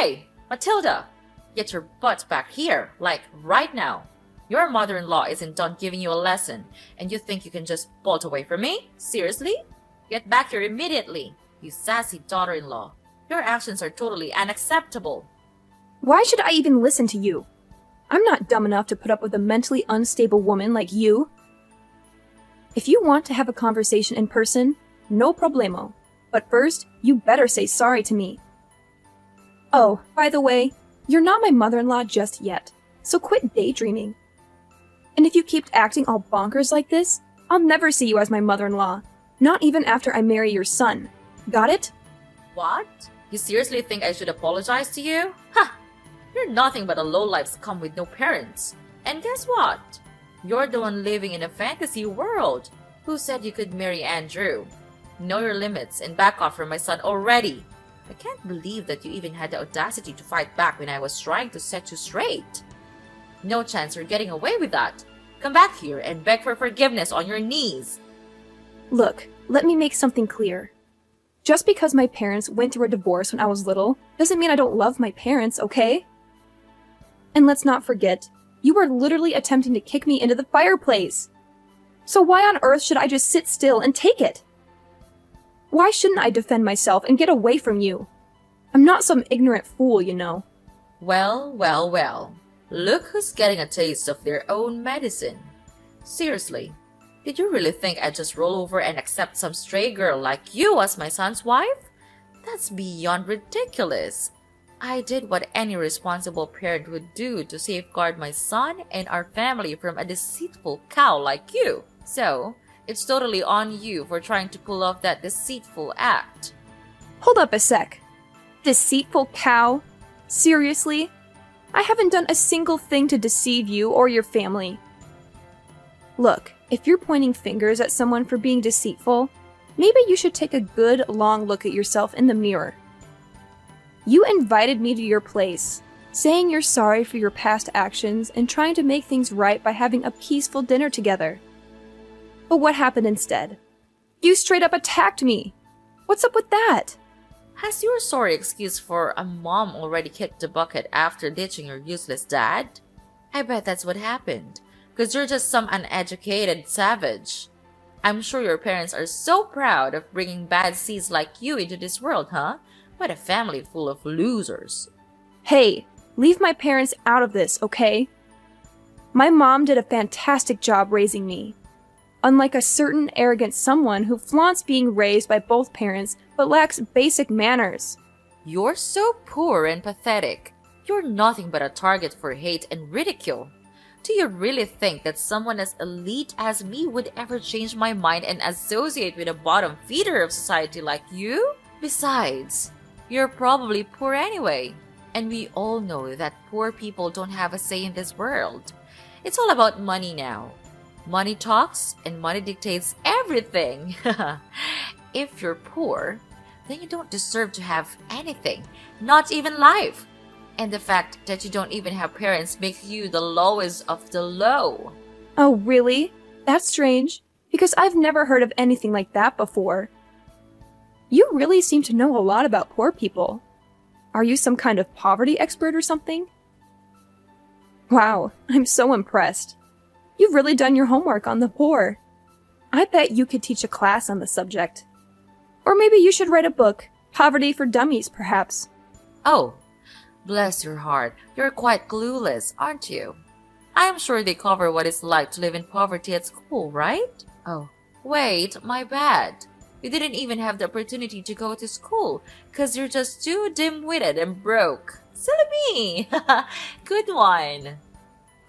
Hey, Matilda, get your butt back here, like right now. Your mother-in-law isn't done giving you a lesson, and you think you can just bolt away from me? Seriously? Get back here immediately, you sassy daughter-in-law. Your actions are totally unacceptable. Why should I even listen to you? I'm not dumb enough to put up with a mentally unstable woman like you. If you want to have a conversation in person, no problemo. But first, you better say sorry to me. Oh, by the way, you're not my mother-in-law just yet, so quit daydreaming. And if you keep acting all bonkers like this, I'll never see you as my mother-in-law, not even after I marry your son. Got it? What? You seriously think I should apologize to you? Ha! You're nothing but a lowlife scum with no parents. And guess what? You're the one living in a fantasy world. Who said you could marry Andrew? Know your limits and back off from my son already. I can't believe that you even had the audacity to fight back when I was trying to set you straight. No chance you're getting away with that. Come back here and beg for forgiveness on your knees. Look, let me make something clear. Just because my parents went through a divorce when I was little doesn't mean I don't love my parents, okay? And let's not forget, you were literally attempting to kick me into the fireplace. So why on earth should I just sit still and take it? Why shouldn't I defend myself and get away from you? I'm not some ignorant fool, you know. Well, well, well. Look who's getting a taste of their own medicine. Seriously, did you really think I'd just roll over and accept some stray girl like you as my son's wife? That's beyond ridiculous. I did what any responsible parent would do to safeguard my son and our family from a deceitful cow like you. So, it's totally on you for trying to pull off that deceitful act. Hold up a sec. Deceitful cow? Seriously? I haven't done a single thing to deceive you or your family. Look, if you're pointing fingers at someone for being deceitful, maybe you should take a good long look at yourself in the mirror. You invited me to your place, saying you're sorry for your past actions and trying to make things right by having a peaceful dinner together. But what happened instead? You straight up attacked me! What's up with that? Has your sorry excuse for a mom already kicked the bucket after ditching your useless dad? I bet that's what happened, because you're just some uneducated savage. I'm sure your parents are so proud of bringing bad seeds like you into this world, huh? What a family full of losers. Hey, leave my parents out of this, okay? My mom did a fantastic job raising me. Unlike a certain arrogant someone who flaunts being raised by both parents but lacks basic manners. You're so poor and pathetic. You're nothing but a target for hate and ridicule. Do you really think that someone as elite as me would ever change my mind and associate with a bottom feeder of society like you? Besides, you're probably poor anyway. And we all know that poor people don't have a say in this world. It's all about money now. Money talks and money dictates everything. If you're poor, then you don't deserve to have anything, not even life. And the fact that you don't even have parents makes you the lowest of the low. Oh, really? That's strange, because I've never heard of anything like that before. You really seem to know a lot about poor people. Are you some kind of poverty expert or something? Wow, I'm so impressed. You've really done your homework on the poor. I bet you could teach a class on the subject. Or maybe you should write a book, Poverty for Dummies, perhaps. Oh, bless your heart. You're quite clueless, aren't you? I'm sure they cover what it's like to live in poverty at school, right? Oh, wait, my bad. You didn't even have the opportunity to go to school because you're just too dim-witted and broke. Silly me! Good one.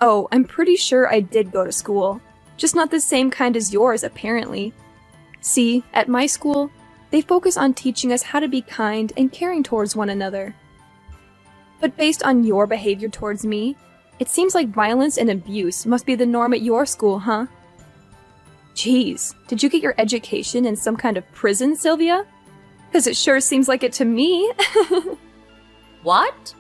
Oh, I'm pretty sure I did go to school. Just not the same kind as yours, apparently. See, at my school, they focus on teaching us how to be kind and caring towards one another. But based on your behavior towards me, it seems like violence and abuse must be the norm at your school, huh? Jeez, did you get your education in some kind of prison, Sylvia? 'Cause it sure seems like it to me. What?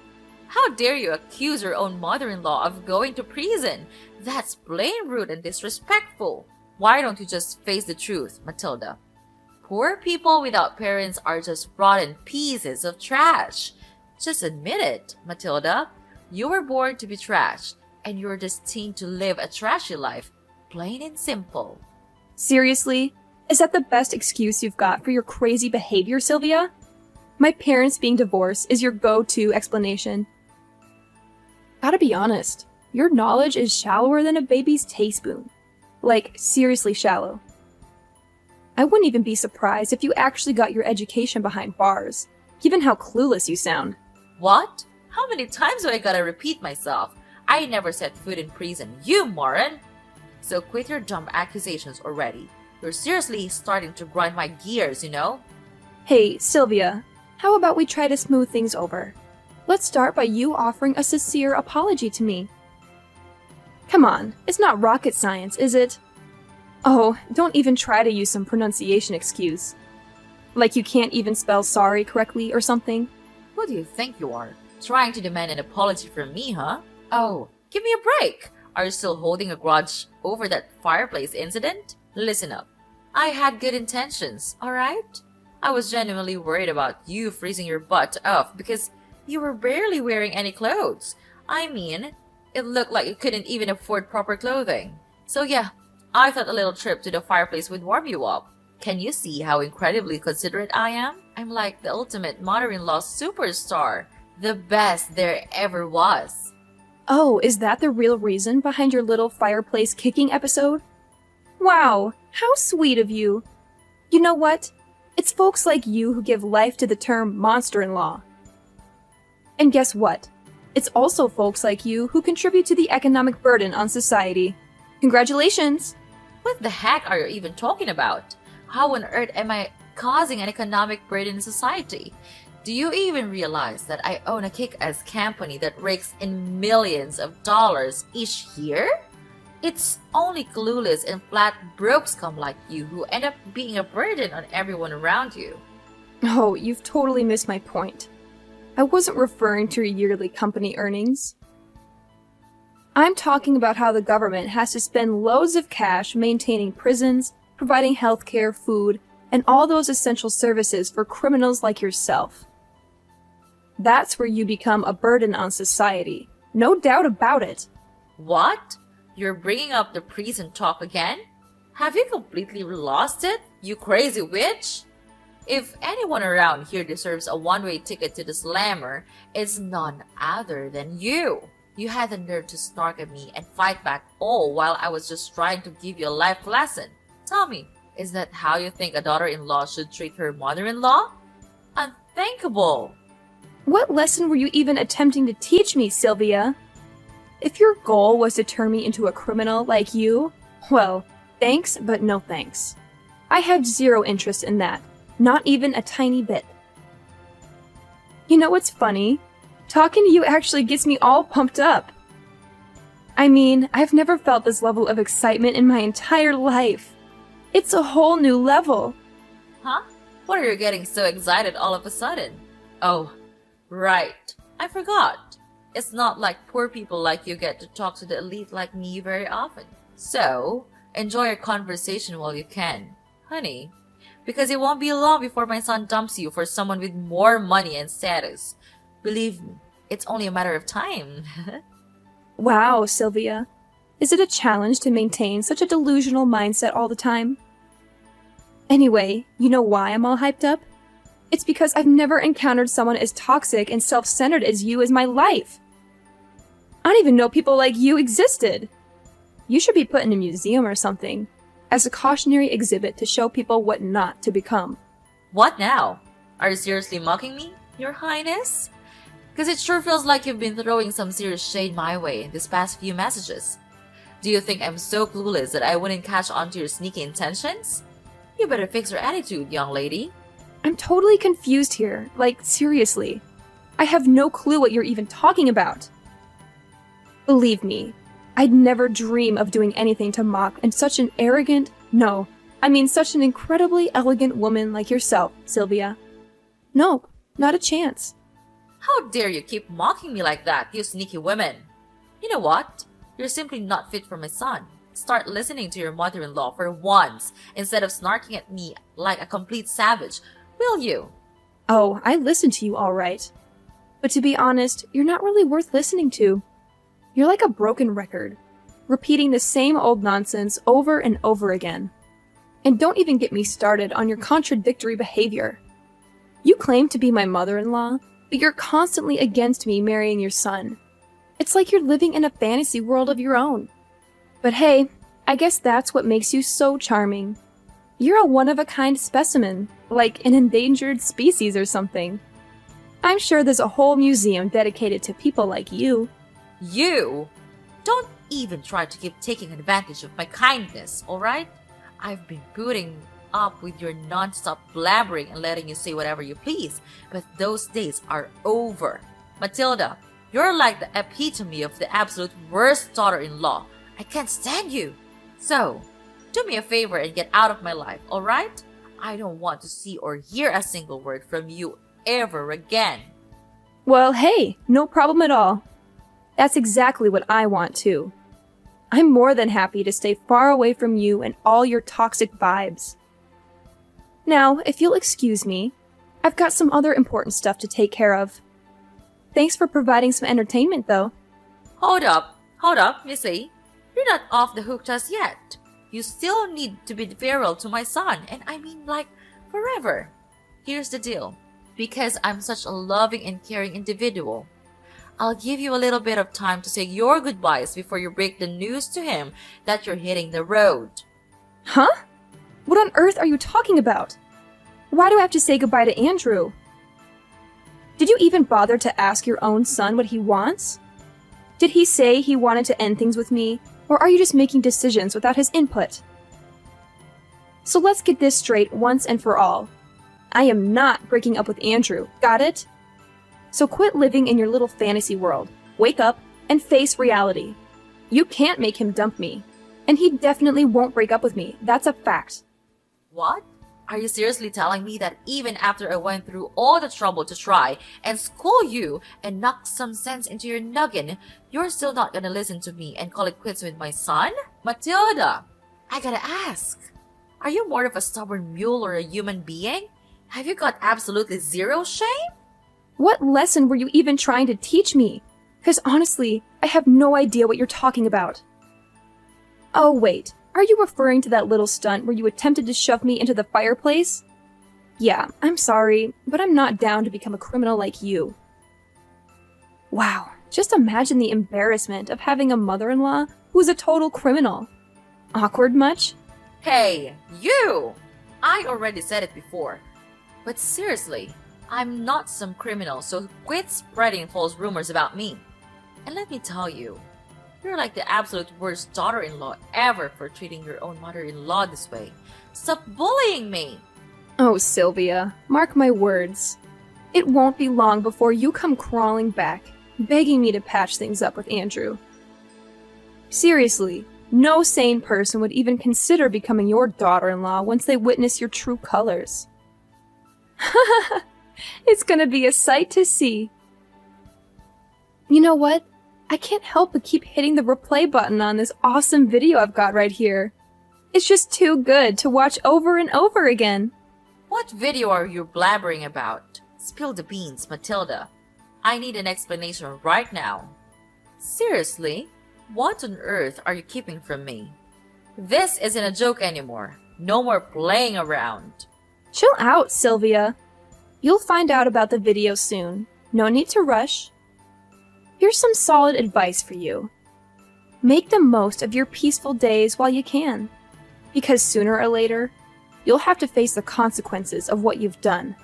How dare you accuse your own mother-in-law of going to prison? That's plain rude and disrespectful. Why don't you just face the truth, Matilda? Poor people without parents are just rotten pieces of trash. Just admit it, Matilda. You were born to be trashed, and you're destined to live a trashy life. Plain and simple. Seriously? Is that the best excuse you've got for your crazy behavior, Sylvia? My parents being divorced is your go-to explanation. Gotta be honest, your knowledge is shallower than a baby's teaspoon. Like, seriously shallow. I wouldn't even be surprised if you actually got your education behind bars, given how clueless you sound. What? How many times do I gotta repeat myself? I never set foot in prison, you moron! So quit your dumb accusations already. You're seriously starting to grind my gears, you know? Hey, Sylvia, how about we try to smooth things over? Let's start by you offering a sincere apology to me. Come on, it's not rocket science, is it? Oh, don't even try to use some pronunciation excuse. Like you can't even spell sorry correctly or something. Who do you think you are? Trying to demand an apology from me, huh? Oh, give me a break! Are you still holding a grudge over that fireplace incident? Listen up. I had good intentions, alright? I was genuinely worried about you freezing your butt off because you were barely wearing any clothes. I mean, it looked like you couldn't even afford proper clothing. So yeah, I thought a little trip to the fireplace would warm you up. Can you see how incredibly considerate I am? I'm like the ultimate mother-in-law superstar. The best there ever was. Oh, is that the real reason behind your little fireplace kicking episode? Wow, how sweet of you. You know what? It's folks like you who give life to the term monster-in-law. And guess what? It's also folks like you who contribute to the economic burden on society. Congratulations! What the heck are you even talking about? How on earth am I causing an economic burden in society? Do you even realize that I own a kick-ass company that rakes in millions of dollars each year? It's only clueless and flat broke scum like you who end up being a burden on everyone around you. Oh, you've totally missed my point. I wasn't referring to your yearly company earnings. I'm talking about how the government has to spend loads of cash maintaining prisons, providing healthcare, food, and all those essential services for criminals like yourself. That's where you become a burden on society. No doubt about it. What? You're bringing up the prison talk again? Have you completely lost it, you crazy witch? If anyone around here deserves a one-way ticket to the slammer, it's none other than you. You had the nerve to snark at me and fight back all while I was just trying to give you a life lesson. Tell me, is that how you think a daughter-in-law should treat her mother-in-law? Unthinkable! What lesson were you even attempting to teach me, Sylvia? If your goal was to turn me into a criminal like you, well, thanks, but no thanks. I have zero interest in that. Not even a tiny bit. You know what's funny? Talking to you actually gets me all pumped up. I mean, I've never felt this level of excitement in my entire life. It's a whole new level. Huh? What are you getting so excited all of a sudden? Oh, right. I forgot. It's not like poor people like you get to talk to the elite like me very often. So, enjoy your conversation while you can, honey. Because it won't be long before my son dumps you for someone with more money and status. Believe me, it's only a matter of time. Wow, Sylvia. Is it a challenge to maintain such a delusional mindset all the time? Anyway, you know why I'm all hyped up? It's because I've never encountered someone as toxic and self-centered as you in my life. I don't even know people like you existed. You should be put in a museum or something, as a cautionary exhibit to show people what not to become. What now? Are you seriously mocking me, Your Highness? Because it sure feels like you've been throwing some serious shade my way this past few messages. Do you think I'm so clueless that I wouldn't catch on to your sneaky intentions? You better fix your attitude, young lady. I'm totally confused here. Like, seriously. I have no clue what you're even talking about. Believe me, I'd never dream of doing anything to mock and such an such an incredibly elegant woman like yourself, Sylvia. Nope, not a chance. How dare you keep mocking me like that, you sneaky women? You know what? You're simply not fit for my son. Start listening to your mother-in-law for once, instead of snarking at me like a complete savage. Will you? Oh, I listen to you all right. But to be honest, you're not really worth listening to. You're like a broken record, repeating the same old nonsense over and over again. And don't even get me started on your contradictory behavior. You claim to be my mother-in-law, but you're constantly against me marrying your son. It's like you're living in a fantasy world of your own. But hey, I guess that's what makes you so charming. You're a one-of-a-kind specimen, like an endangered species or something. I'm sure there's a whole museum dedicated to people like you. You? Don't even try to keep taking advantage of my kindness, alright? I've been putting up with your non-stop blabbering and letting you say whatever you please, but those days are over. Matilda, you're like the epitome of the absolute worst daughter-in-law. I can't stand you. So, do me a favor and get out of my life, alright? I don't want to see or hear a single word from you ever again. Well, hey, no problem at all. That's exactly what I want too. I'm more than happy to stay far away from you and all your toxic vibes. Now, if you'll excuse me, I've got some other important stuff to take care of. Thanks for providing some entertainment, though. Hold up, Missy. You're not off the hook just yet. You still need to be farewell to my son, and I mean like forever. Here's the deal. Because I'm such a loving and caring individual, I'll give you a little bit of time to say your goodbyes before you break the news to him that you're hitting the road. Huh? What on earth are you talking about? Why do I have to say goodbye to Andrew? Did you even bother to ask your own son what he wants? Did he say he wanted to end things with me, or are you just making decisions without his input? So let's get this straight once and for all. I am not breaking up with Andrew, got it? So quit living in your little fantasy world, wake up, and face reality. You can't make him dump me, and he definitely won't break up with me, that's a fact. What? Are you seriously telling me that even after I went through all the trouble to try and school you and knock some sense into your noggin, you're still not gonna listen to me and call it quits with my son? Matilda, I gotta ask, are you more of a stubborn mule or a human being? Have you got absolutely zero shame? What lesson were you even trying to teach me? Because honestly, I have no idea what you're talking about. Oh wait, are you referring to that little stunt where you attempted to shove me into the fireplace? Yeah, I'm sorry, but I'm not down to become a criminal like you. Wow, just imagine the embarrassment of having a mother-in-law who's a total criminal. Awkward much? Hey, you! I already said it before. But seriously, I'm not some criminal, so quit spreading false rumors about me. And let me tell you, you're like the absolute worst daughter-in-law ever for treating your own mother-in-law this way. Stop bullying me! Oh, Sylvia, mark my words. It won't be long before you come crawling back, begging me to patch things up with Andrew. Seriously, no sane person would even consider becoming your daughter-in-law once they witness your true colors. It's gonna be a sight to see. You know what? I can't help but keep hitting the replay button on this awesome video I've got right here. It's just too good to watch over and over again. What video are you blabbering about? Spill the beans, Matilda. I need an explanation right now. Seriously, what on earth are you keeping from me? This isn't a joke anymore. No more playing around. Chill out, Sylvia. You'll find out about the video soon. No need to rush. Here's some solid advice for you. Make the most of your peaceful days while you can, because sooner or later, you'll have to face the consequences of what you've done.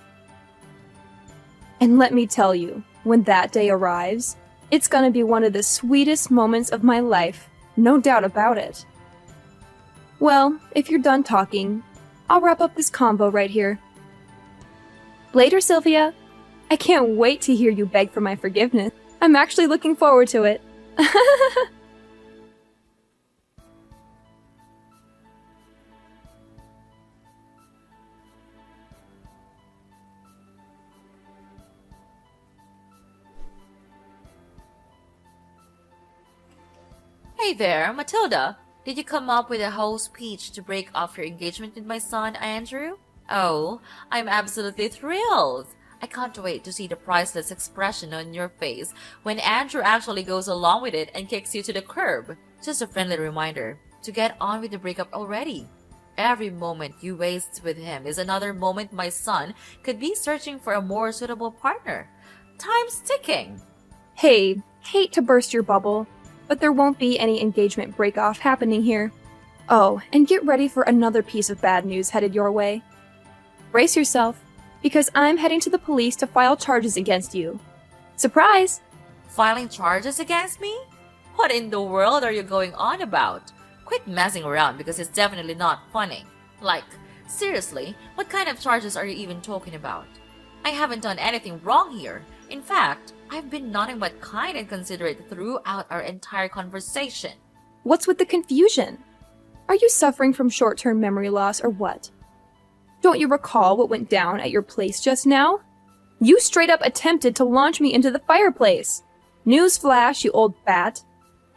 And let me tell you, when that day arrives, it's gonna be one of the sweetest moments of my life, no doubt about it. Well, if you're done talking, I'll wrap up this convo right here. Later, Sylvia. I can't wait to hear you beg for my forgiveness. I'm actually looking forward to it. Hey there, Matilda. Did you come up with a whole speech to break off your engagement with my son, Andrew? Oh, I'm absolutely thrilled. I can't wait to see the priceless expression on your face when Andrew actually goes along with it and kicks you to the curb. Just a friendly reminder to get on with the breakup already. Every moment you waste with him is another moment my son could be searching for a more suitable partner. Time's ticking. Hey, hate to burst your bubble, but there won't be any engagement break-off happening here. Oh, and get ready for another piece of bad news headed your way. Brace yourself, because I'm heading to the police to file charges against you. Surprise! Filing charges against me? What in the world are you going on about? Quit messing around because it's definitely not funny. Like, seriously, what kind of charges are you even talking about? I haven't done anything wrong here. In fact, I've been nothing but kind and considerate throughout our entire conversation. What's with the confusion? Are you suffering from short-term memory loss or what? Don't you recall what went down at your place just now? You straight up attempted to launch me into the fireplace. Newsflash, you old bat.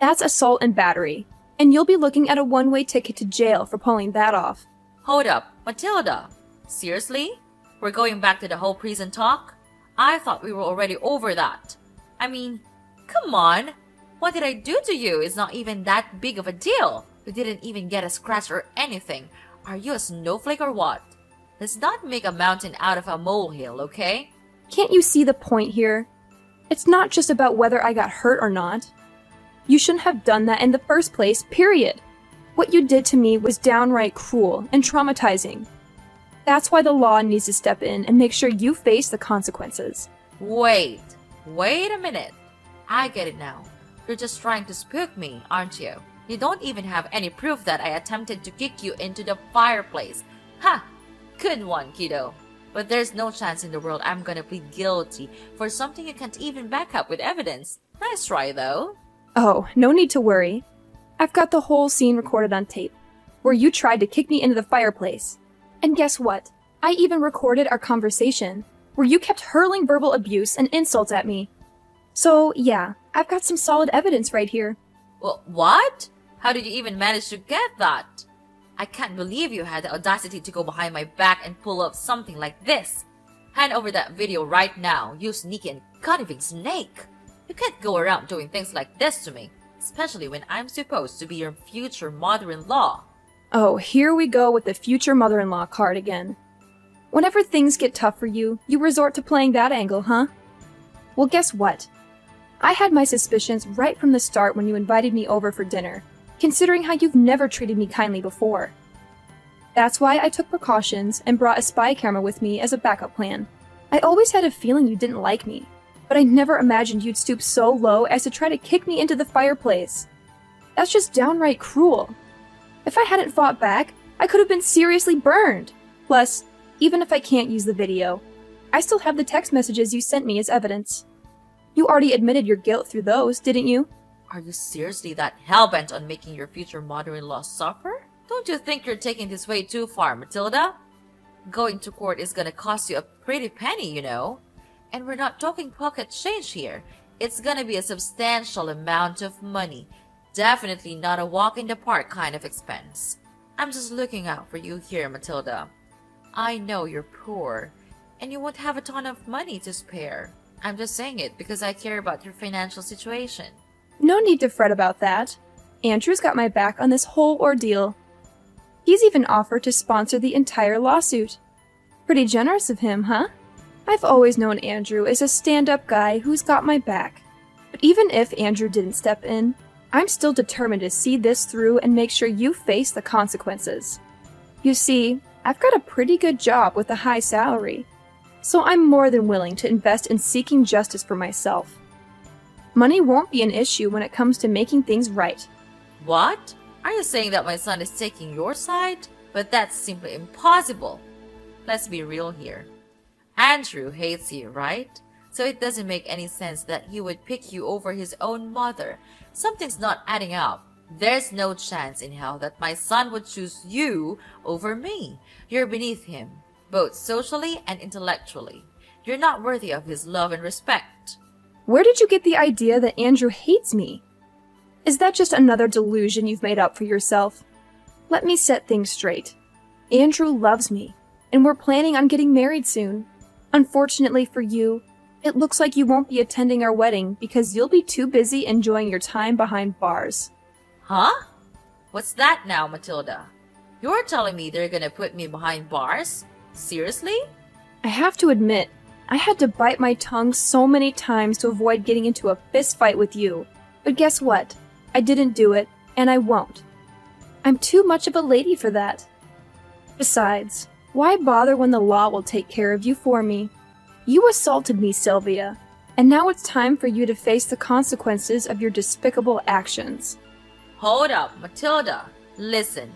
That's assault and battery, and you'll be looking at a one-way ticket to jail for pulling that off. Hold up, Matilda. Seriously? We're going back to the whole prison talk? I thought we were already over that. I mean, come on. What did I do to you? It's not even that big of a deal. You didn't even get a scratch or anything. Are you a snowflake or what? Let's not make a mountain out of a molehill, okay? Can't you see the point here? It's not just about whether I got hurt or not. You shouldn't have done that in the first place, period. What you did to me was downright cruel and traumatizing. That's why the law needs to step in and make sure you face the consequences. Wait a minute. I get it now. You're just trying to spook me, aren't you? You don't even have any proof that I attempted to kick you into the fireplace. Ha! Good one, kiddo. But there's no chance in the world I'm gonna plead guilty for something you can't even back up with evidence. Nice try, though. Oh, no need to worry. I've got the whole scene recorded on tape, where you tried to kick me into the fireplace. And guess what? I even recorded our conversation, where you kept hurling verbal abuse and insults at me. So, yeah, I've got some solid evidence right here. Well, what? How did you even manage to get that? I can't believe you had the audacity to go behind my back and pull up something like this. Hand over that video right now, you sneaky and conniving snake. You can't go around doing things like this to me, especially when I'm supposed to be your future mother-in-law. Oh, here we go with the future mother-in-law card again. Whenever things get tough for you, you resort to playing that angle, huh? Well, guess what? I had my suspicions right from the start when you invited me over for dinner, considering how you've never treated me kindly before. That's why I took precautions and brought a spy camera with me as a backup plan. I always had a feeling you didn't like me, but I never imagined you'd stoop so low as to try to kick me into the fireplace. That's just downright cruel. If I hadn't fought back, I could have been seriously burned. Plus, even if I can't use the video, I still have the text messages you sent me as evidence. You already admitted your guilt through those, didn't you? Are you seriously that hellbent on making your future mother-in-law suffer? Don't you think you're taking this way too far, Matilda? Going to court is gonna cost you a pretty penny, you know. And we're not talking pocket change here. It's gonna be a substantial amount of money. Definitely not a walk in the park kind of expense. I'm just looking out for you here, Matilda. I know you're poor, and you won't have a ton of money to spare. I'm just saying it because I care about your financial situation. No need to fret about that. Andrew's got my back on this whole ordeal. He's even offered to sponsor the entire lawsuit. Pretty generous of him, huh? I've always known Andrew as a stand-up guy who's got my back. But even if Andrew didn't step in, I'm still determined to see this through and make sure you face the consequences. You see, I've got a pretty good job with a high salary, so I'm more than willing to invest in seeking justice for myself. Money won't be an issue when it comes to making things right. What? Are you saying that my son is taking your side? But that's simply impossible. Let's be real here. Andrew hates you, right? So it doesn't make any sense that he would pick you over his own mother. Something's not adding up. There's no chance in hell that my son would choose you over me. You're beneath him, both socially and intellectually. You're not worthy of his love and respect. Where did you get the idea that Andrew hates me? Is that just another delusion you've made up for yourself? Let me set things straight. Andrew loves me, and we're planning on getting married soon. Unfortunately for you, it looks like you won't be attending our wedding because you'll be too busy enjoying your time behind bars. Huh? What's that now, Matilda? You're telling me they're gonna put me behind bars? Seriously? I have to admit, I had to bite my tongue so many times to avoid getting into a fist fight with you. But guess what? I didn't do it, and I won't. I'm too much of a lady for that. Besides, why bother when the law will take care of you for me? You assaulted me, Sylvia, and now it's time for you to face the consequences of your despicable actions. Hold up, Matilda. Listen.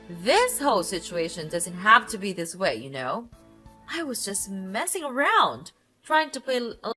This whole situation doesn't have to be this way, you know? I was just messing around, trying to play a